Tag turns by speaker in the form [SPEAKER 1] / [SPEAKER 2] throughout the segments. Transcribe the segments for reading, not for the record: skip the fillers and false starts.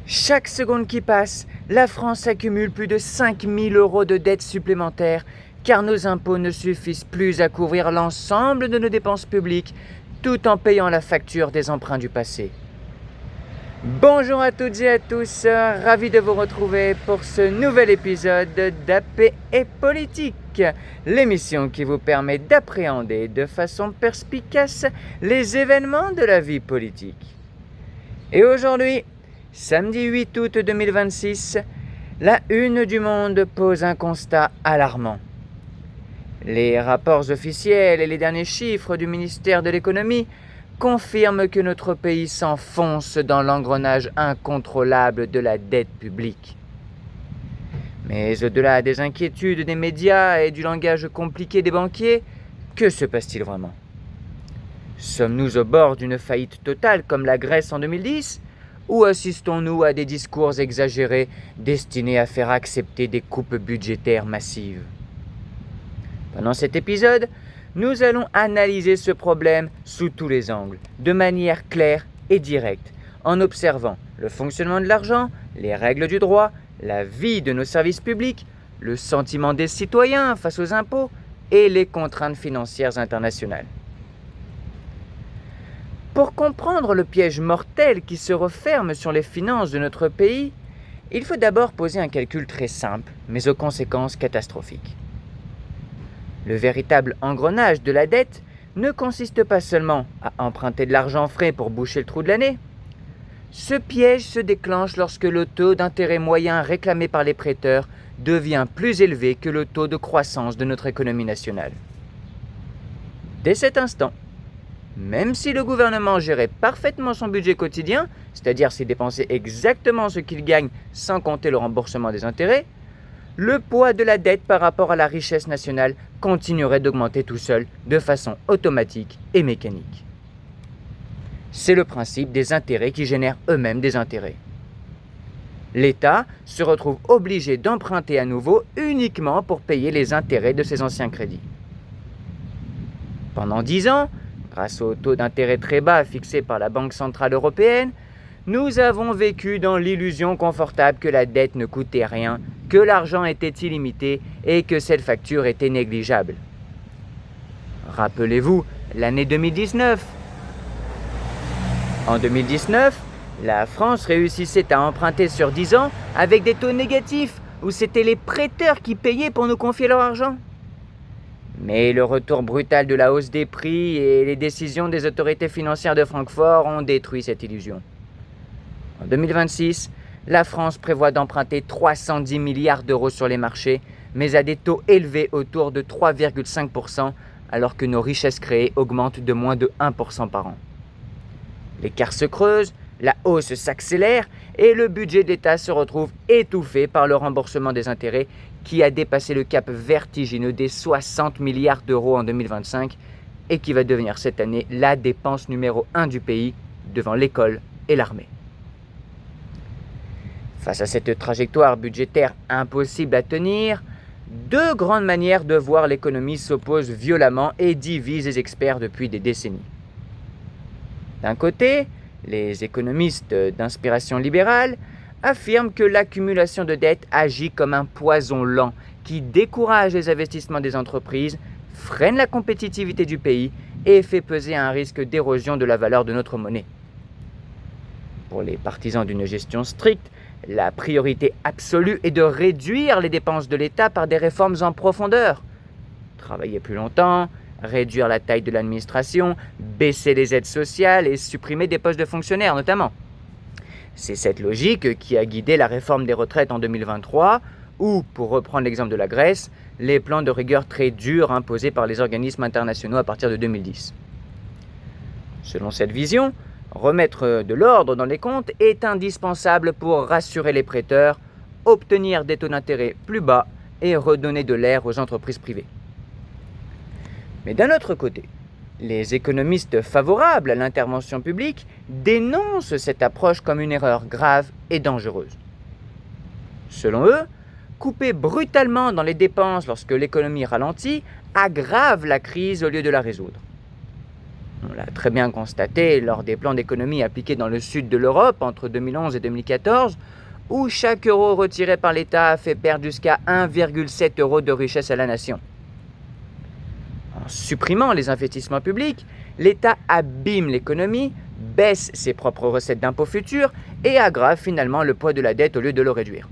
[SPEAKER 1] Chaque seconde qui passe, la France accumule plus de 5 000 € de dettes supplémentaires car nos impôts ne suffisent plus à couvrir l'ensemble de nos dépenses publiques tout en payant la facture des emprunts du passé. Bonjour à toutes et à tous, ravi de vous retrouver pour ce nouvel épisode d'AP et Politique, l'émission qui vous permet d'appréhender de façon perspicace les événements de la vie politique. Et aujourd'hui, samedi 8 août 2026, la une du Monde pose un constat alarmant. Les rapports officiels et les derniers chiffres du ministère de l'économie confirment que notre pays s'enfonce dans l'engrenage incontrôlable de la dette publique. Mais au-delà des inquiétudes des médias et du langage compliqué des banquiers, que se passe-t-il vraiment ? Sommes-nous au bord d'une faillite totale comme la Grèce en 2010 ? Ou assistons-nous à des discours exagérés destinés à faire accepter des coupes budgétaires massives ? Pendant cet épisode, nous allons analyser ce problème sous tous les angles, de manière claire et directe, en observant le fonctionnement de l'argent, les règles du droit, la vie de nos services publics, le sentiment des citoyens face aux impôts et les contraintes financières internationales. Pour comprendre le piège mortel qui se referme sur les finances de notre pays, il faut d'abord poser un calcul très simple, mais aux conséquences catastrophiques. Le véritable engrenage de la dette ne consiste pas seulement à emprunter de l'argent frais pour boucher le trou de l'année. Ce piège se déclenche lorsque le taux d'intérêt moyen réclamé par les prêteurs devient plus élevé que le taux de croissance de notre économie nationale. Dès cet instant, même si le gouvernement gérait parfaitement son budget quotidien, c'est-à-dire s'il dépensait exactement ce qu'il gagne sans compter le remboursement des intérêts, le poids de la dette par rapport à la richesse nationale continuerait d'augmenter tout seul, de façon automatique et mécanique. C'est le principe des intérêts qui génèrent eux-mêmes des intérêts. L'État se retrouve obligé d'emprunter à nouveau uniquement pour payer les intérêts de ses anciens crédits. Pendant 10 ans, grâce au taux d'intérêt très bas fixé par la Banque centrale européenne, nous avons vécu dans l'illusion confortable que la dette ne coûtait rien, que l'argent était illimité et que cette facture était négligeable. Rappelez-vous l'année 2019. En 2019, la France réussissait à emprunter sur 10 ans avec des taux négatifs, où c'était les prêteurs qui payaient pour nous confier leur argent. Mais le retour brutal de la hausse des prix et les décisions des autorités financières de Francfort ont détruit cette illusion. En 2026, la France prévoit d'emprunter 310 milliards d'euros sur les marchés, mais à des taux élevés autour de 3,5%, alors que nos richesses créées augmentent de moins de 1% par an. L'écart se creuse, la hausse s'accélère et le budget de l'État se retrouve étouffé par le remboursement des intérêts qui a dépassé le cap vertigineux des 60 milliards d'euros en 2025 et qui va devenir cette année la dépense numéro 1 du pays devant l'école et l'armée. Face à cette trajectoire budgétaire impossible à tenir, deux grandes manières de voir l'économie s'opposent violemment et divisent les experts depuis des décennies. D'un côté, les économistes d'inspiration libérale affirment que l'accumulation de dettes agit comme un poison lent qui décourage les investissements des entreprises, freine la compétitivité du pays et fait peser un risque d'érosion de la valeur de notre monnaie. Pour les partisans d'une gestion stricte, la priorité absolue est de réduire les dépenses de l'État par des réformes en profondeur. Travailler plus longtemps, réduire la taille de l'administration, baisser les aides sociales et supprimer des postes de fonctionnaires notamment. C'est cette logique qui a guidé la réforme des retraites en 2023 ou, pour reprendre l'exemple de la Grèce, les plans de rigueur très durs imposés par les organismes internationaux à partir de 2010. Selon cette vision, remettre de l'ordre dans les comptes est indispensable pour rassurer les prêteurs, obtenir des taux d'intérêt plus bas et redonner de l'air aux entreprises privées. Mais d'un autre côté, les économistes favorables à l'intervention publique dénoncent cette approche comme une erreur grave et dangereuse. Selon eux, couper brutalement dans les dépenses lorsque l'économie ralentit aggrave la crise au lieu de la résoudre. On l'a très bien constaté lors des plans d'économie appliqués dans le sud de l'Europe entre 2011 et 2014, où chaque euro retiré par l'État a fait perdre jusqu'à 1,7 € de richesse à la nation. En supprimant les investissements publics, l'État abîme l'économie, baisse ses propres recettes d'impôts futurs et aggrave finalement le poids de la dette au lieu de le réduire.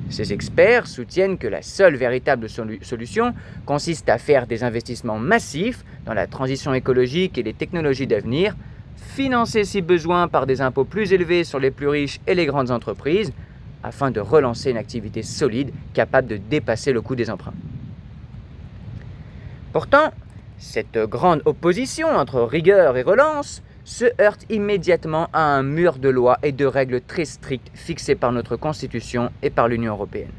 [SPEAKER 1] Ces experts soutiennent que la seule véritable solution consiste à faire des investissements massifs dans la transition écologique et les technologies d'avenir, financés si besoin par des impôts plus élevés sur les plus riches et les grandes entreprises, afin de relancer une activité solide capable de dépasser le coût des emprunts. Pourtant, cette grande opposition entre rigueur et relance se heurte immédiatement à un mur de lois et de règles très strictes fixées par notre Constitution et par l'Union européenne.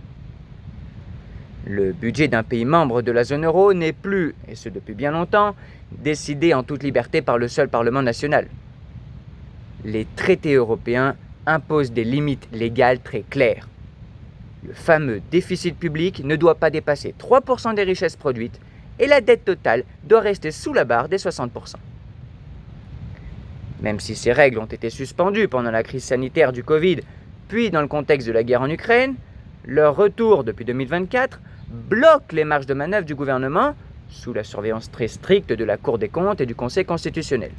[SPEAKER 1] Le budget d'un pays membre de la zone euro n'est plus, et ce depuis bien longtemps, décidé en toute liberté par le seul Parlement national. Les traités européens imposent des limites légales très claires. Le fameux déficit public ne doit pas dépasser 3% des richesses produites et la dette totale doit rester sous la barre des 60%. Même si ces règles ont été suspendues pendant la crise sanitaire du Covid, puis dans le contexte de la guerre en Ukraine, leur retour depuis 2024 bloque les marges de manœuvre du gouvernement sous la surveillance très stricte de la Cour des comptes et du Conseil constitutionnel.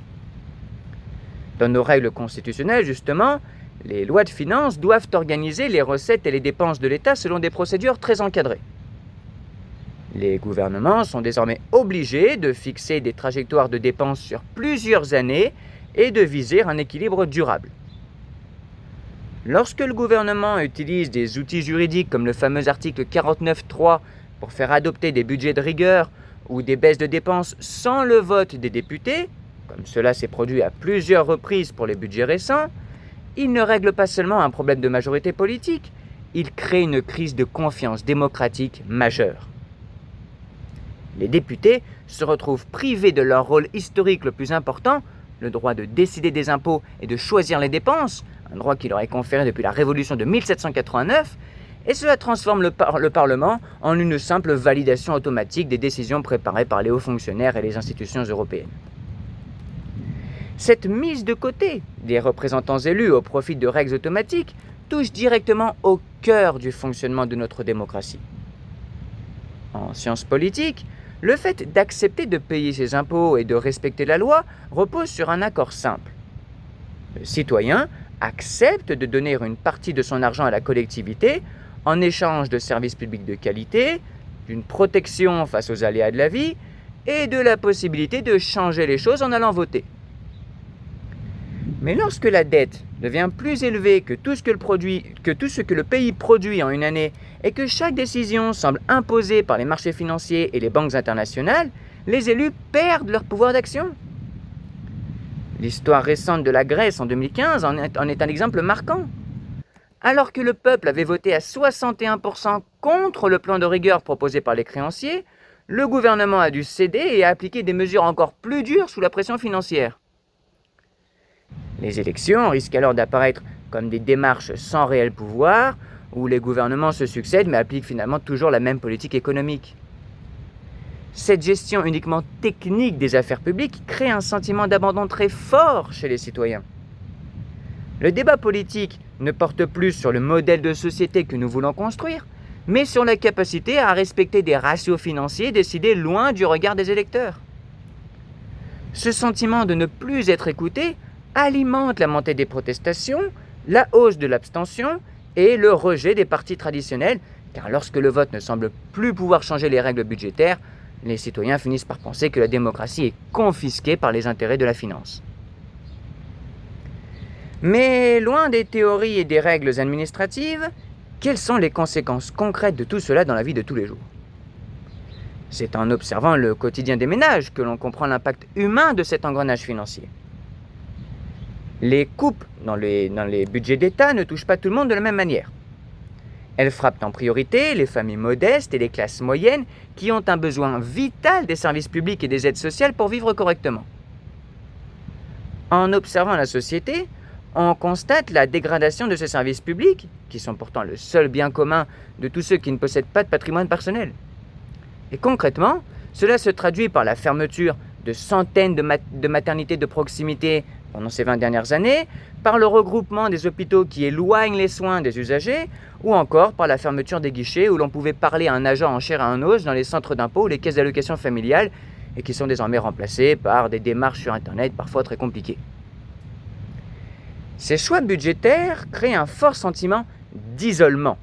[SPEAKER 1] Dans nos règles constitutionnelles, justement, les lois de finances doivent organiser les recettes et les dépenses de l'État selon des procédures très encadrées. Les gouvernements sont désormais obligés de fixer des trajectoires de dépenses sur plusieurs années et de viser un équilibre durable. Lorsque le gouvernement utilise des outils juridiques comme le fameux article 49.3 pour faire adopter des budgets de rigueur ou des baisses de dépenses sans le vote des députés, comme cela s'est produit à plusieurs reprises pour les budgets récents, il ne règle pas seulement un problème de majorité politique, il crée une crise de confiance démocratique majeure. Les députés se retrouvent privés de leur rôle historique le plus important, le droit de décider des impôts et de choisir les dépenses, un droit qui leur est conféré depuis la Révolution de 1789, et cela transforme le Parlement en une simple validation automatique des décisions préparées par les hauts fonctionnaires et les institutions européennes. Cette mise de côté des représentants élus au profit de règles automatiques touche directement au cœur du fonctionnement de notre démocratie. En sciences politiques, le fait d'accepter de payer ses impôts et de respecter la loi repose sur un accord simple. Le citoyen accepte de donner une partie de son argent à la collectivité en échange de services publics de qualité, d'une protection face aux aléas de la vie et de la possibilité de changer les choses en allant voter. Mais lorsque la dette devient plus élevée que tout ce que le pays produit en une année et que chaque décision semble imposée par les marchés financiers et les banques internationales, les élus perdent leur pouvoir d'action. L'histoire récente de la Grèce en 2015 en est un exemple marquant. Alors que le peuple avait voté à 61% contre le plan de rigueur proposé par les créanciers, le gouvernement a dû céder et a appliqué des mesures encore plus dures sous la pression financière. Les élections risquent alors d'apparaître comme des démarches sans réel pouvoir, où les gouvernements se succèdent mais appliquent finalement toujours la même politique économique. Cette gestion uniquement technique des affaires publiques crée un sentiment d'abandon très fort chez les citoyens. Le débat politique ne porte plus sur le modèle de société que nous voulons construire, mais sur la capacité à respecter des ratios financiers décidés loin du regard des électeurs. Ce sentiment de ne plus être écouté alimente la montée des protestations, la hausse de l'abstention et le rejet des partis traditionnels, car lorsque le vote ne semble plus pouvoir changer les règles budgétaires, les citoyens finissent par penser que la démocratie est confisquée par les intérêts de la finance. Mais loin des théories et des règles administratives, quelles sont les conséquences concrètes de tout cela dans la vie de tous les jours ? C'est en observant le quotidien des ménages que l'on comprend l'impact humain de cet engrenage financier. Les coupes dans les budgets d'État ne touchent pas tout le monde de la même manière. Elles frappent en priorité les familles modestes et les classes moyennes qui ont un besoin vital des services publics et des aides sociales pour vivre correctement. En observant la société, on constate la dégradation de ces services publics, qui sont pourtant le seul bien commun de tous ceux qui ne possèdent pas de patrimoine personnel. Et concrètement, cela se traduit par la fermeture de centaines de maternités de proximité pendant ces 20 dernières années, par le regroupement des hôpitaux qui éloignent les soins des usagers, ou encore par la fermeture des guichets où l'on pouvait parler à un agent en chair et en os dans les centres d'impôt ou les caisses d'allocation familiale, et qui sont désormais remplacés par des démarches sur Internet parfois très compliquées. Ces choix budgétaires créent un fort sentiment d'isolement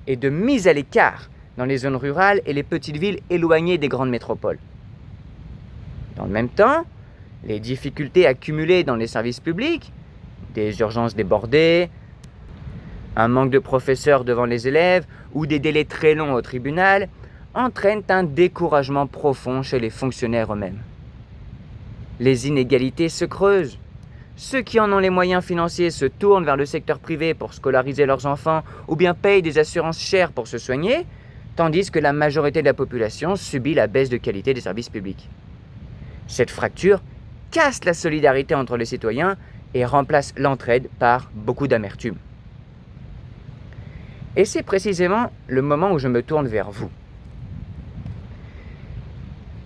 [SPEAKER 1] et de mise à l'écart dans les zones rurales et les petites villes éloignées des grandes métropoles. Dans le même temps, les difficultés accumulées dans les services publics, des urgences débordées, un manque de professeurs devant les élèves ou des délais très longs au tribunal, entraînent un découragement profond chez les fonctionnaires eux-mêmes. Les inégalités se creusent. Ceux qui en ont les moyens financiers se tournent vers le secteur privé pour scolariser leurs enfants ou bien payent des assurances chères pour se soigner, tandis que la majorité de la population subit la baisse de qualité des services publics. Cette fracture casse la solidarité entre les citoyens et remplace l'entraide par beaucoup d'amertume. Et c'est précisément le moment où je me tourne vers vous.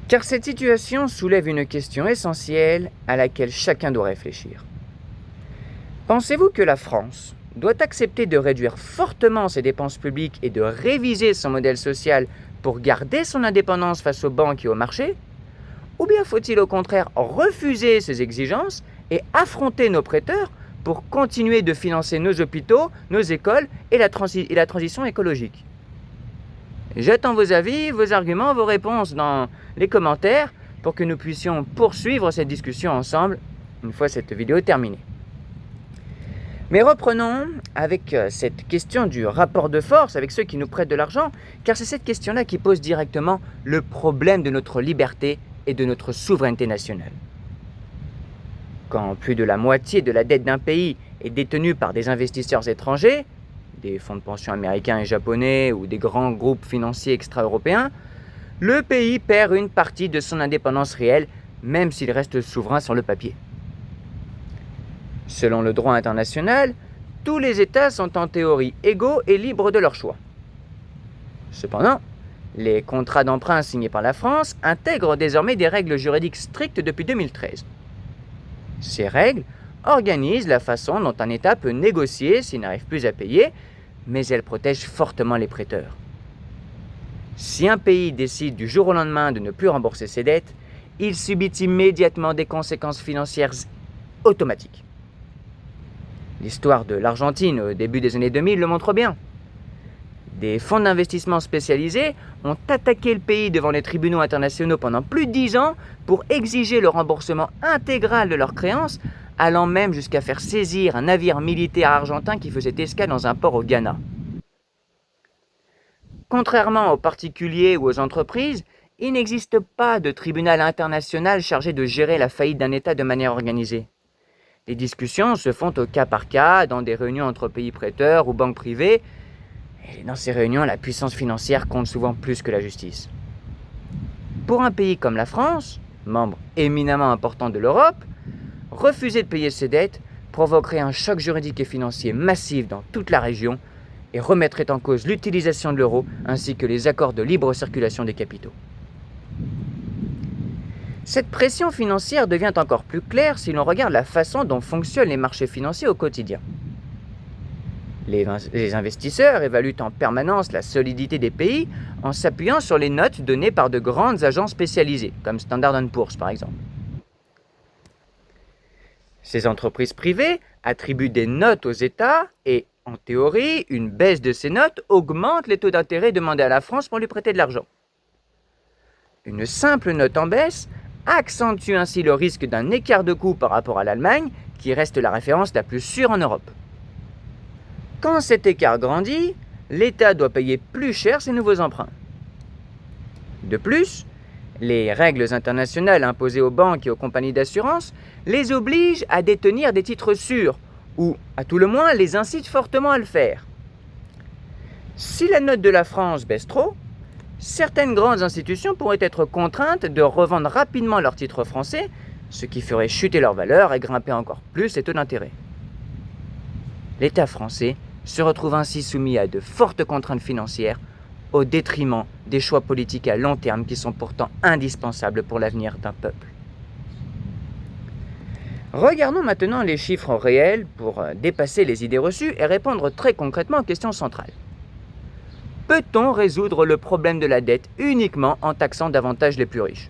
[SPEAKER 1] Car cette situation soulève une question essentielle à laquelle chacun doit réfléchir. Pensez-vous que la France doit accepter de réduire fortement ses dépenses publiques et de réviser son modèle social pour garder son indépendance face aux banques et aux marchés? Ou bien faut-il au contraire refuser ces exigences et affronter nos prêteurs pour continuer de financer nos hôpitaux, nos écoles et la transition écologique? J'attends vos avis, vos arguments, vos réponses dans les commentaires pour que nous puissions poursuivre cette discussion ensemble une fois cette vidéo terminée. Mais reprenons avec cette question du rapport de force avec ceux qui nous prêtent de l'argent, car c'est cette question-là qui pose directement le problème de notre liberté et de notre souveraineté nationale. Quand plus de la moitié de la dette d'un pays est détenue par des investisseurs étrangers, des fonds de pension américains et japonais ou des grands groupes financiers extra-européens, le pays perd une partie de son indépendance réelle, même s'il reste souverain sur le papier. Selon le droit international, tous les États sont en théorie égaux et libres de leur choix. Cependant, les contrats d'emprunt signés par la France intègrent désormais des règles juridiques strictes depuis 2013. Ces règles organisent la façon dont un État peut négocier s'il n'arrive plus à payer, mais elles protègent fortement les prêteurs. Si un pays décide du jour au lendemain de ne plus rembourser ses dettes, il subit immédiatement des conséquences financières automatiques. L'histoire de l'Argentine au début des années 2000 le montre bien. Des fonds d'investissement spécialisés ont attaqué le pays devant les tribunaux internationaux pendant plus de 10 ans pour exiger le remboursement intégral de leurs créances, allant même jusqu'à faire saisir un navire militaire argentin qui faisait escale dans un port au Ghana. Contrairement aux particuliers ou aux entreprises, il n'existe pas de tribunal international chargé de gérer la faillite d'un État de manière organisée. Les discussions se font au cas par cas, dans des réunions entre pays prêteurs ou banques privées, et dans ces réunions, la puissance financière compte souvent plus que la justice. Pour un pays comme la France, membre éminemment important de l'Europe, refuser de payer ses dettes provoquerait un choc juridique et financier massif dans toute la région et remettrait en cause l'utilisation de l'euro ainsi que les accords de libre circulation des capitaux. Cette pression financière devient encore plus claire si l'on regarde la façon dont fonctionnent les marchés financiers au quotidien. Les investisseurs évaluent en permanence la solidité des pays en s'appuyant sur les notes données par de grandes agences spécialisées, comme Standard & Poor's par exemple. Ces entreprises privées attribuent des notes aux États et, en théorie, une baisse de ces notes augmente les taux d'intérêt demandés à la France pour lui prêter de l'argent. Une simple note en baisse accentue ainsi le risque d'un écart de coût par rapport à l'Allemagne, qui reste la référence la plus sûre en Europe. Quand cet écart grandit, l'État doit payer plus cher ses nouveaux emprunts. De plus, les règles internationales imposées aux banques et aux compagnies d'assurance les obligent à détenir des titres sûrs, ou, à tout le moins, les incitent fortement à le faire. Si la note de la France baisse trop, certaines grandes institutions pourraient être contraintes de revendre rapidement leurs titres français, ce qui ferait chuter leur valeur et grimper encore plus les taux d'intérêt. L'État français se retrouve ainsi soumis à de fortes contraintes financières au détriment des choix politiques à long terme qui sont pourtant indispensables pour l'avenir d'un peuple. Regardons maintenant les chiffres réels pour dépasser les idées reçues et répondre très concrètement aux questions centrales. Peut-on résoudre le problème de la dette uniquement en taxant davantage les plus riches?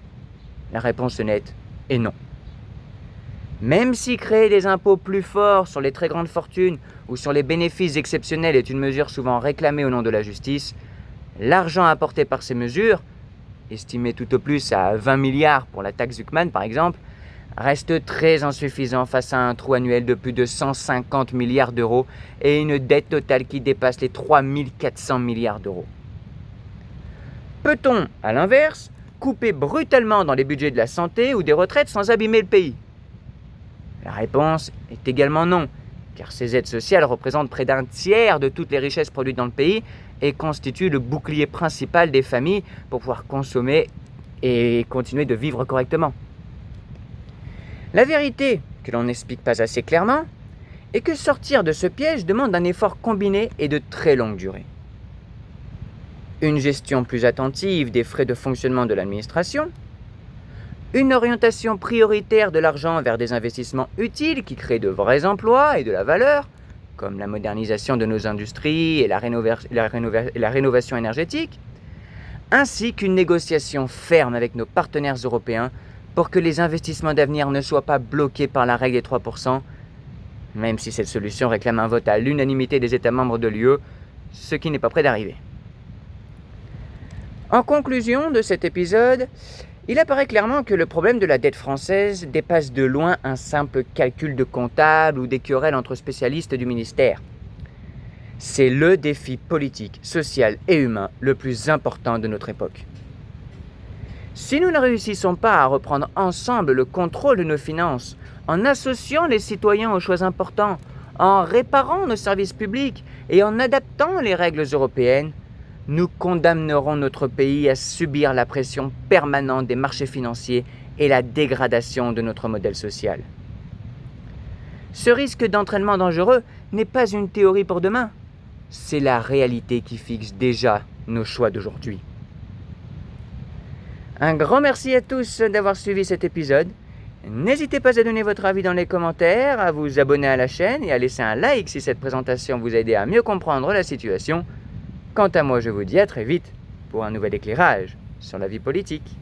[SPEAKER 1] La réponse nette est non. Même si créer des impôts plus forts sur les très grandes fortunes ou sur les bénéfices exceptionnels est une mesure souvent réclamée au nom de la justice, l'argent apporté par ces mesures, estimé tout au plus à 20 milliards pour la taxe Zuckman par exemple, reste très insuffisant face à un trou annuel de plus de 150 milliards d'euros et une dette totale qui dépasse les 3 400 milliards d'euros. Peut-on, à l'inverse, couper brutalement dans les budgets de la santé ou des retraites sans abîmer le pays? La réponse est également non, car ces aides sociales représentent près d'un tiers de toutes les richesses produites dans le pays et constituent le bouclier principal des familles pour pouvoir consommer et continuer de vivre correctement. La vérité, que l'on n'explique pas assez clairement, est que sortir de ce piège demande un effort combiné et de très longue durée. Une gestion plus attentive des frais de fonctionnement de l'administration, une orientation prioritaire de l'argent vers des investissements utiles qui créent de vrais emplois et de la valeur, comme la modernisation de nos industries et la rénovation énergétique, ainsi qu'une négociation ferme avec nos partenaires européens pour que les investissements d'avenir ne soient pas bloqués par la règle des 3%, même si cette solution réclame un vote à l'unanimité des États membres de l'UE, ce qui n'est pas près d'arriver. En conclusion de cet épisode, il apparaît clairement que le problème de la dette française dépasse de loin un simple calcul de comptable ou des querelles entre spécialistes du ministère. C'est le défi politique, social et humain le plus important de notre époque. Si nous ne réussissons pas à reprendre ensemble le contrôle de nos finances, en associant les citoyens aux choix importants, en réparant nos services publics et en adaptant les règles européennes, nous condamnerons notre pays à subir la pression permanente des marchés financiers et la dégradation de notre modèle social. Ce risque d'entraînement dangereux n'est pas une théorie pour demain, c'est la réalité qui fixe déjà nos choix d'aujourd'hui. Un grand merci à tous d'avoir suivi cet épisode. N'hésitez pas à donner votre avis dans les commentaires, à vous abonner à la chaîne et à laisser un like si cette présentation vous a aidé à mieux comprendre la situation. Quant à moi, je vous dis à très vite pour un nouvel éclairage sur la vie politique.